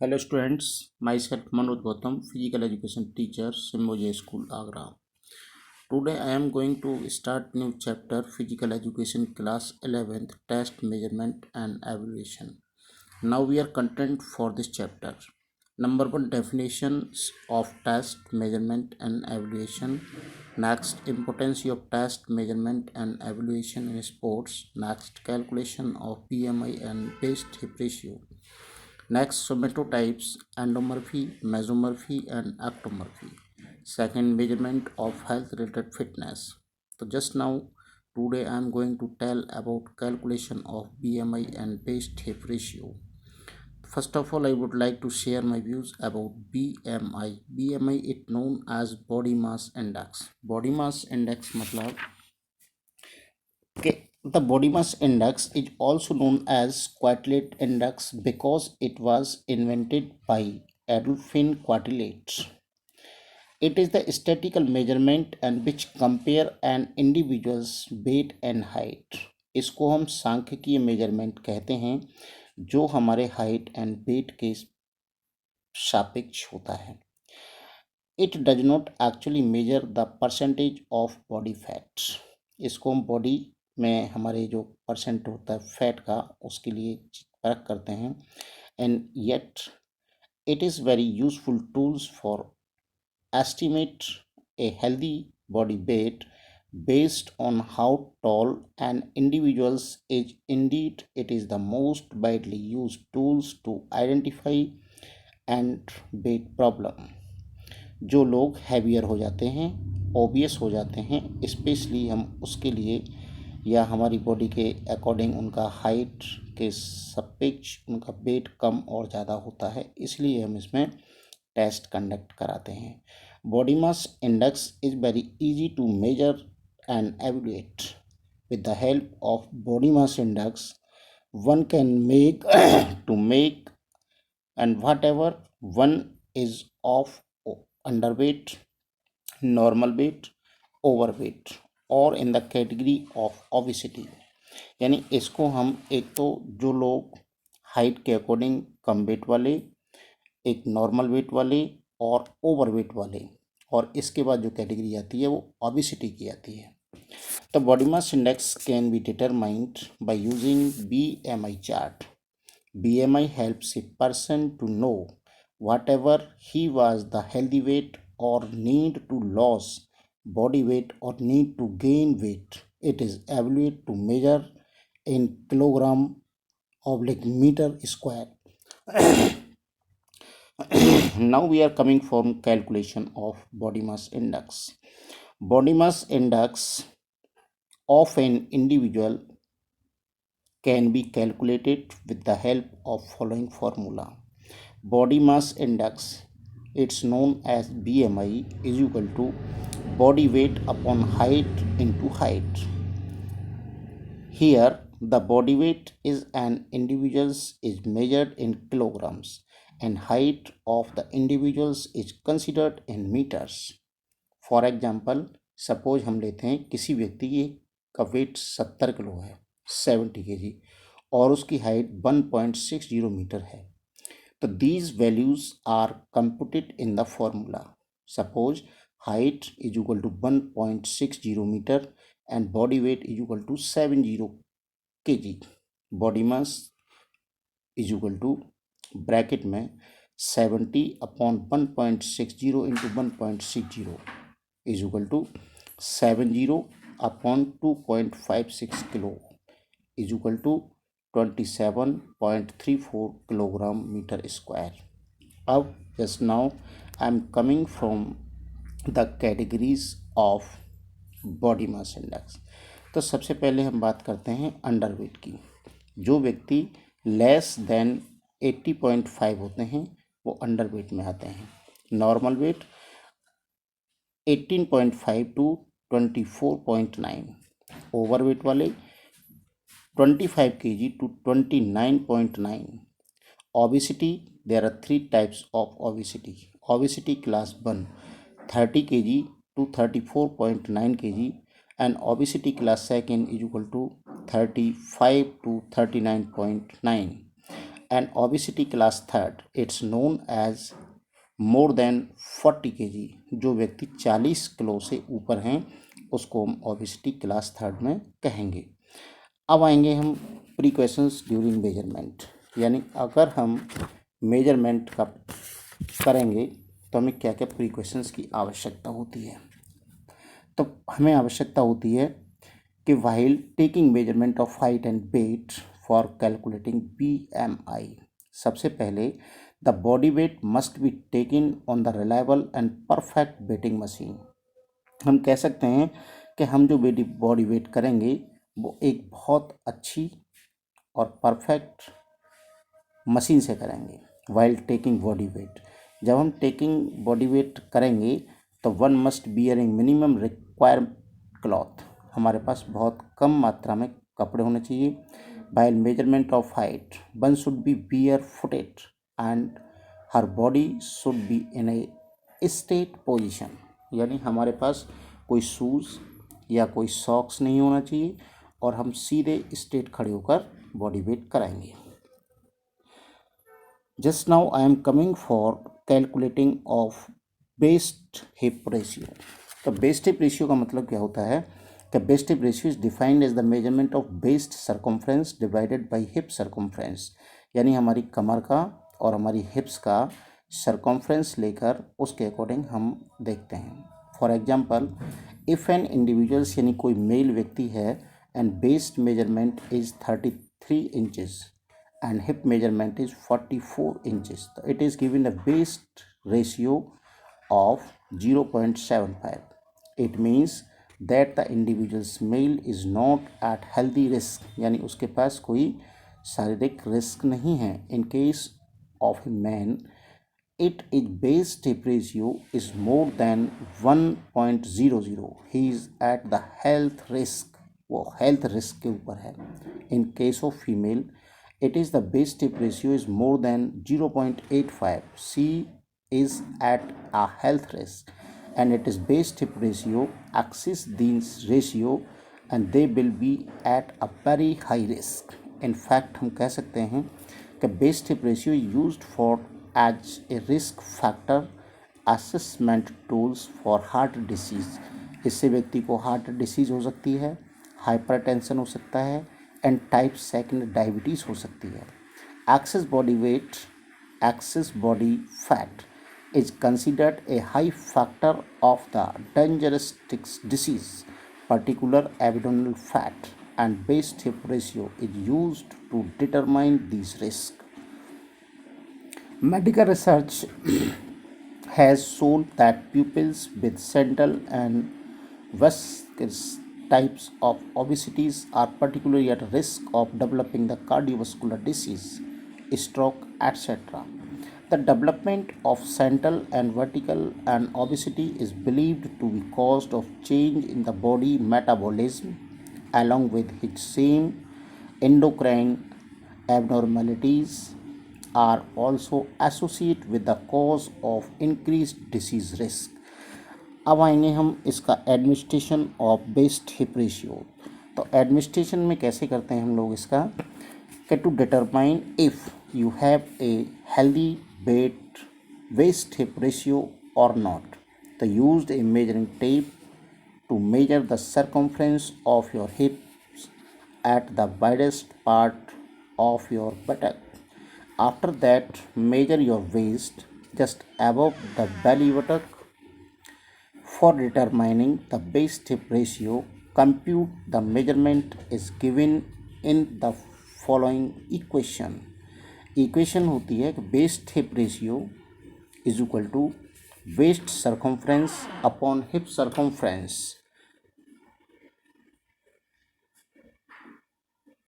Hello students, myself Manoj Gautam, physical education teacher, Symbiosis School, Agra. Today I am going to start new chapter physical education class 11th test measurement and evaluation. Now we are content for this chapter. Number 1, definitions of test measurement and evaluation. Next, importance of test measurement and evaluation in sports. Next, calculation of BMI and waist hip ratio. Next, somatotypes, endomorphy, mesomorphy, and ectomorphy. Second, measurement of health-related fitness. So just now, today I am going to tell about calculation of BMI and waist hip ratio. First of all, I would like to share my views about BMI. BMI is known as body mass index. Body mass index मतलब the body mass index is also known as Quetelet index because it was invented by Adolphine Quetelet. It is the statistical measurement and which compare an individual's weight and height. इसको हम सांख्यिकीय measurement कहते हैं जो हमारे height and wait के सापेक्ष होता है. It does not actually measure the percentage of body fat. इसको हम बॉडी में हमारे जो परसेंट होता है फैट का उसके लिए परख करते हैं. And yet it is very useful tools for estimate a healthy body weight based on how tall an individual's is. Indeed, it is the most widely used tools to identify and weight problem. जो लोग heavier हो जाते हैं, obvious हो जाते हैं, specially हम उसके लिए या हमारी बॉडी के अकॉर्डिंग उनका हाइट के सापेक्ष उनका वेट कम और ज़्यादा होता है, इसलिए हम इसमें टेस्ट कंडक्ट कराते हैं. Body mass index is very easy to measure and evaluate. With the help of body mass index, one can make to make and whatever one is of underweight, normal weight, overweight or in the category of obesity. यानी इसको हम एक तो जो लोग height के according कम wait वाले, एक नॉर्मल वेट वाले और ओवर वेट वाले, और इसके बाद जो कैटेगरी आती है वो ओबिसिटी की आती है. The body mass index can be determined by using BMI chart. BMI helps a person to know whatever he was the healthy weight or need to lose body weight or need to gain weight. It is evaluated to measure in kilogram oblique meter square. Now we are coming from calculation of body mass index. Body mass index of an individual can be calculated with the help of following formula. Body mass index, it's known as BMI, is equal to body weight upon height into height. Here the body weight is an individual's is measured in kilograms and height of the individuals is considered in meters. For example, suppose हम लेते हैं किसी व्यक्ति का wait 70 kilo है, 70 kg, और उसकी height 1.60 metre है. तो these values are computed in the formula. Suppose height is equal to 1.60 metre and body weight is equal to 70 kg. Body mass is equal to bracket में 70 upon 1.60 into 1.60 is equal to 70 upon 2.56 kilo is equal to 27.34 kilogram meter square. अब just now I am coming from the categories of body mass index. तो सबसे पहले हम बात करते हैं underweight की. जो व्यक्ति लेस देन 80.5 होते हैं वो अंडरवेट में आते हैं. Normal weight 18.5 to 24.9. ओवरवेट वाले 25 kg to 29.9. Obesity, there are 3 types of obesity. Obesity class 1, 30 kg to 34.9 kg, and obesity class 2 is equal to 35 to 39.9. and obesity class third, it's known as more than 40 kg। जो व्यक्ति 40 kilo से ऊपर हैं उसको हम obesity class third में कहेंगे। अब आएंगे हम प्रिकॉशंस ड्यूरिंग मेजरमेंट, यानी अगर हम मेजरमेंट का करेंगे तो हमें क्या क्या प्रिकॉशंस की आवश्यकता होती है। तो हमें आवश्यकता होती है कि while taking measurement of height and weight for calculating BMI, सबसे पहले the body weight must be taken on the reliable and perfect weighing machine. हम कह सकते हैं कि हम जो बॉडी वेट करेंगे वो एक बहुत अच्छी और परफेक्ट मशीन से करेंगे। वाइल टेकिंग बॉडी वेट, जब हम टेकिंग बॉडी वेट करेंगे तो one must bearing minimum require cloth, हमारे पास बहुत कम मात्रा में कपड़े होने चाहिए। While measurement of height one should be barefooted and हर body should be in a straight position, यानी हमारे पास कोई शूज़ या कोई सॉक्स नहीं होना चाहिए और हम सीधे स्ट्रेट खड़े होकर बॉडी वेट कराएंगे। Just now I am coming for calculating of waist hip ratio. तो बेस्ट हिप रेशियो का मतलब क्या होता है कि waist hip ratio is defined as the measurement of waist circumference divided by hip circumference, यानी हमारी कमर का और हमारी हिप्स का सर्कम्फ्रेंस लेकर उसके अकॉर्डिंग हम देखते हैं। For example, if an individuals यानी कोई मेल व्यक्ति है and waist measurement is 33 inches and hip measurement is 44 inches, so it is given a best ratio of 0.75. It means that the individual's male is not at healthy risk, यानी उसके पास कोई शारीरिक risk नहीं है। In case of a man, it is best hip ratio is more than 1.00, he is at the health risk, वो health risk के ऊपर है। In case of female, it is the best hip ratio is more than 0.85, she is at a health risk, and it is best hip ratio exceeds these ratio and they will be at a very high risk. In fact, हम कह सकते हैं कि best hip ratio is used for as a risk factor assessment tools for heart disease। इससे व्यक्ति को heart disease हो सकती है, हाइपरटेंशन हो सकता है एंड टाइप 2 डायबिटीज़ हो सकती है। Excess body weight, excess body fat is considered a high factor of the dangerous disease, particular abdominal fat and waist hip ratio is used to determine this risk. Medical research has shown that pupils with central and vascular types of obesities are particularly at risk of developing the cardiovascular disease, stroke, etc. The development of central and vertical and obesity is believed to be caused of change in the body metabolism along with its same endocrine abnormalities are also associated with the cause of increased disease risk. अब आएंगे हम इसका administration of waist hip ratio. तो administration में कैसे करते हैं हम लोग इसका कि to determine if you have a healthy waist hip ratio और नॉट, तो used a measuring tape to measure the circumference of your hips at the widest part of your buttock. After that, measure your waist just above the belly buttock. For determining the best hip ratio, compute the measurement is given in the following equation. Equation होती है कि best hip ratio is equal to waist circumference upon hip circumference,